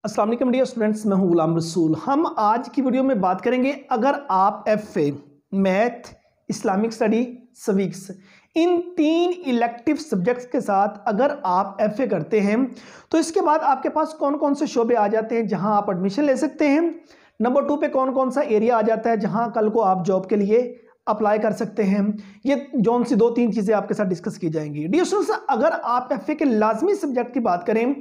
अस्सलाम वालेकुम dear students, मैं हूं गुलाम रसूल। हम आज की वीडियो में बात करेंगे अगर आप FA, math, Islamic study, civics इन तीन इलेक्टिव सब्जेक्ट्स के साथ अगर आप एफए करते हैं तो इसके बाद आपके पास कौन कौन से शोबे आ जाते हैं जहां आप एडमिशन ले सकते हैं। नंबर 2 पे कौन कौन सा एरिया आ जाता है जहां कल को आप जॉब के लिए अप्लाई कर सकते हैं। ये जौन सी 2-3 चीज़ें आपके साथ डिस्कस की जाएंगी। डियर स्टूडेंट्स, अगर आप एफए के लाजमी सब्जेक्ट की बात करें,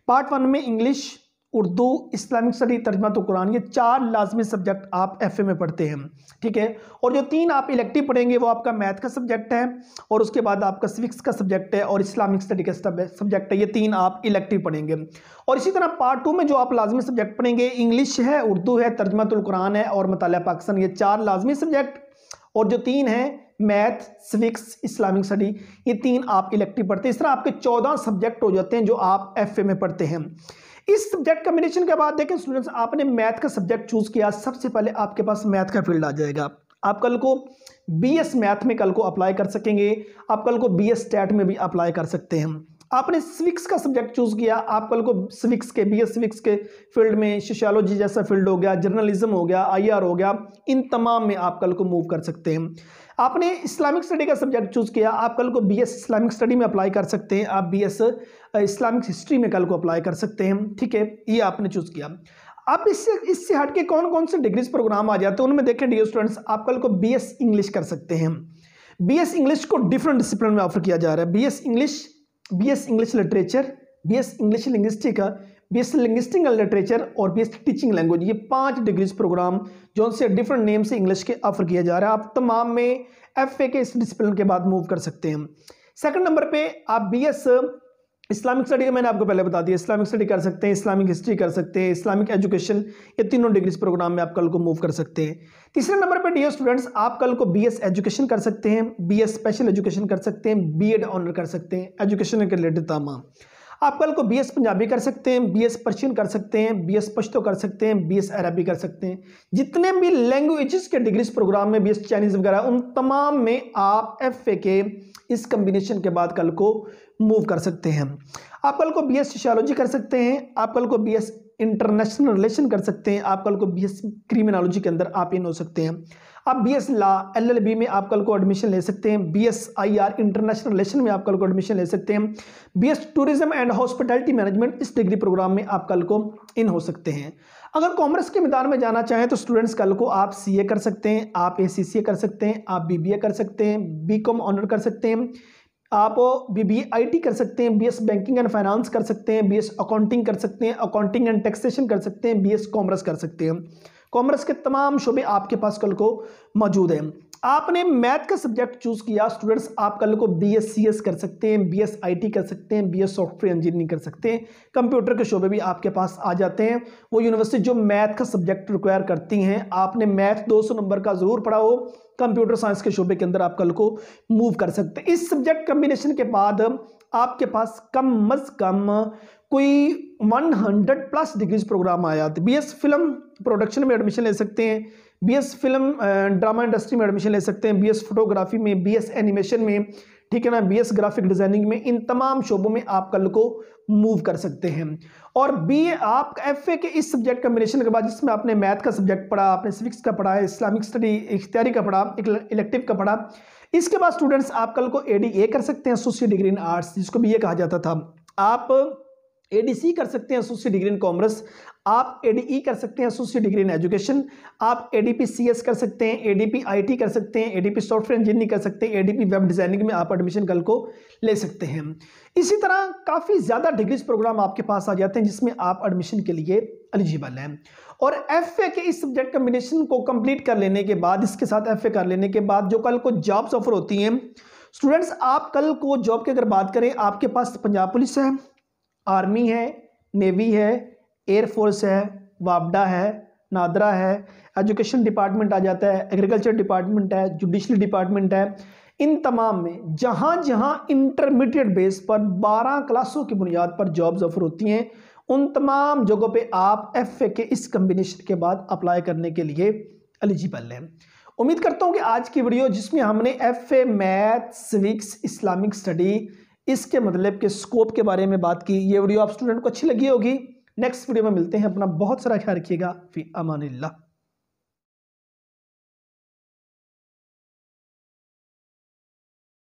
पार्ट 1 में इंग्लिश, उर्दू, इस्लामिक स्टडी, तर्जुमा तो कुरान, ये 4 लाजमी सब्जेक्ट आप एफए में पढ़ते हैं, ठीक है। और जो 3 आप इलेक्टिव पढ़ेंगे वो आपका मैथ का सब्जेक्ट है और उसके बाद आपका सिविक्स का सब्जेक्ट है और इस्लामिक स्टडी का सब्जेक्ट है। ये 3 आप इलेक्टिव पढ़ेंगे। और इसी तरह पार्ट 2 में जो आप लाजमी सब्जेक्ट पढ़ेंगे, इंग्लिश है, उर्दू है, तर्जुमा तो कुरान है और मुताला पाकिस्तान, ये 4 लाजमी सब्जेक्ट। और जो 3 हैं मैथ, सिविक्स, इस्लामिक स्टडी, ये 3 आप इलेक्टिव पढ़ते हैं। इस तरह आपके 14 सब्जेक्ट हो जाते हैं जो आप एफए में पढ़ते हैं। इस सब्जेक्ट कॉम्बिनेशन के बाद देखें स्टूडेंट्स, आपने मैथ का सब्जेक्ट चूज किया, सबसे पहले आपके पास मैथ का फील्ड आ जाएगा। आप कल को बीएस मैथ में कल को अप्लाई कर सकेंगे, आप कल को बीएस स्टैट में भी अप्लाई कर सकते हैं। आपने सिविक्स का सब्जेक्ट चूज किया, आप कल को सिविक्स के बीएस सिविक्स के फील्ड में सोशियोलॉजी जैसा फील्ड हो गया, जर्नलिज्म हो गया, आईआर हो गया, इन तमाम में आप कल को मूव कर सकते हैं। आपने इस्लामिक स्टडी का सब्जेक्ट चूज किया, आप कल को बीएस इस्लामिक स्टडी में अप्लाई कर सकते हैं, आप बीएस इस्लामिक हिस्ट्री में कल को अप्लाई कर सकते हैं, ठीक है। ये आपने चूज किया। आप इससे हट के कौन कौन से डिग्रीज प्रोग्राम आ जाते हैं उनमें देखें डियर स्टूडेंट्स, आप कल को बीएस इंग्लिश कर सकते हैं। बीएस इंग्लिश को डिफरेंट डिसिप्लिन में ऑफर किया जा रहा है। BS English literature, BS English linguistic, BS linguistic and literature और बीएस टीचिंग लैंग्वेज, ये 5 डिग्रीज प्रोग्राम जो से डिफरेंट नेम से इंग्लिश के ऑफर किया जा रहा है। आप तमाम में एफए के इस डिसिप्लिन के बाद मूव कर सकते हैं। सेकंड नंबर पे आप बीएस इस्लामिक स्टडी का मैंने आपको पहले बता दिया, इस्लामिक स्टडी कर सकते हैं, इस्लामिक हिस्ट्री कर सकते हैं, इस्लामिक एजुकेशन, ये तीनों डिग्रीज प्रोग्राम में आप कल को मूव कर सकते हैं। तीसरे नंबर पे डियर स्टूडेंट्स, आप कल को बीएस एजुकेशन कर सकते हैं, बीएस स्पेशल एजुकेशन कर सकते हैं, बीएड ऑनर कर सकते हैं, एजुकेशन के रिलेटेड तमाम। आप कल को बीएस पंजाबी कर सकते हैं, बीएस पर्शियन कर सकते हैं, बीएस पश्तो कर सकते हैं, बीएस अरबी कर सकते हैं। जितने भी लैंग्वेजेस के डिग्रीज प्रोग्राम में, बीएस चाइनीज वगैरह, उन तमाम में आप एफए के इस कॉम्बिनेशन के बाद कल को मूव कर सकते हैं। आप कल को बीएस सोशियोलॉजी कर सकते हैं, आप कल को बीएस इंटरनेशनल रिलेशन कर सकते हैं, आप कल को बीएस क्रिमिनोलॉजी के अंदर आप इन हो सकते हैं। आप बीएस लॉ एलएलबी में आप कल को एडमिशन ले सकते हैं, बीएस आईआर इंटरनेशनल रिलेशन में आप कल को एडमिशन ले सकते हैं, BS tourism and hospitality management, इस डिग्री प्रोग्राम में आप कल को इन हो सकते हैं। अगर कॉमर्स के मैदान में जाना चाहें तो स्टूडेंट्स कल को आप सीए कर सकते हैं, आप एसीसीए कर सकते हैं, आप बीबीए कर सकते हैं, बीकॉम ऑनर कर सकते हैं, आप बीबीए आईटी कर सकते हैं, बीएस बैंकिंग एंड फाइनेंस कर सकते हैं, बीएस अकाउंटिंग कर सकते हैं, अकाउंटिंग एंड टैक्सेशन कर सकते हैं, बीएस कॉमर्स कर सकते हैं। कॉमर्स के तमाम शोबे आपके पास कल को मौजूद हैं। आपने मैथ का सब्जेक्ट चूज किया स्टूडेंट्स, आप कल को बीएस सीएस कर सकते हैं, बीएस आईटी कर सकते हैं, बीएस सॉफ्टवेयर इंजीनियरिंग कर सकते हैं। कंप्यूटर के शोबे भी आपके पास आ जाते हैं। वो यूनिवर्सिटी जो मैथ का सब्जेक्ट रिक्वायर करती हैं, आपने मैथ 200 नंबर का जरूर पढ़ा हो, कंप्यूटर साइंस के शोबे के अंदर आप कल को मूव कर सकते हैं। इस सब्जेक्ट कॉम्बिनेशन के बाद आपके पास कम अज कम कोई 100+ डिग्रीज प्रोग्राम आ जाते हैं। बीएस फिल्म प्रोडक्शन में एडमिशन ले सकते हैं, बीएस फिल्म ड्रामा इंडस्ट्री में एडमिशन ले सकते हैं, बीएस फोटोग्राफी में, बीएस एनिमेशन में, ठीक है ना, बीएस ग्राफिक डिजाइनिंग में, इन तमाम शोबों में आप कल को मूव कर सकते हैं। और बीए आप एफए के इस सब्जेक्ट कॉम्बिनेशन के बाद जिसमें आपने मैथ का सब्जेक्ट पढ़ा, आपने सिविक्स का पढ़ा, इस्लामिक स्टडी इख्तियारी का पढ़ा, इलेक्टिव का पढ़ा, इसके बाद स्टूडेंट्स आप कल को एडीए कर सकते हैं, एसोसिएट डिग्री इन आर्ट्स, जिसको बीए कहा जाता था। आप एडीसी कर सकते हैं, एसोसिएट डिग्री इन कॉमर्स, आप एडीई कर सकते हैं, एसोसिएट डिग्री इन एजुकेशन, आप एडीपी सीएस कर सकते हैं, एडीपी आईटी कर सकते हैं, एडीपी सॉफ्टवेयर इंजीनियरिंग कर सकते हैं, एडीपी वेब डिजाइनिंग में आप एडमिशन कल को ले सकते हैं। इसी तरह काफ़ी ज़्यादा डिग्रीज प्रोग्राम आपके पास आ जाते हैं जिसमें आप एडमिशन के लिए एलिजिबल हैं। और एफए के इस सब्जेक्ट कॉम्बिनेशन को कंप्लीट कर लेने के बाद, इसके साथ एफए कर लेने के बाद जो कल को जॉब्स ऑफर होती हैं स्टूडेंट्स, आप कल को जॉब की अगर बात करें, आपके पास पंजाब पुलिस है, आर्मी है, नेवी है, एयरफोर्स है, वापडा है, नादरा है, एजुकेशन डिपार्टमेंट आ जाता है, एग्रीकल्चर डिपार्टमेंट है, जुडिशरी डिपार्टमेंट है। इन तमाम में जहां जहां इंटरमीडिएट बेस पर 12 क्लासों की बुनियाद पर जॉब्स ऑफर होती हैं, उन तमाम जगहों पे आप एफए के इस कॉम्बिनेशन के बाद अप्लाई करने के लिए एलिजिबल हैं। उम्मीद करता हूं कि आज की वीडियो जिसमें हमने FA, math, civics, Islamic study, इसके मतलब के स्कोप के बारे में बात की, ये वीडियो आप स्टूडेंट को अच्छी लगी होगी। नेक्स्ट वीडियो में मिलते हैं। अपना बहुत सारा ख्याल रखिएगा। फी अमानिल्लाह।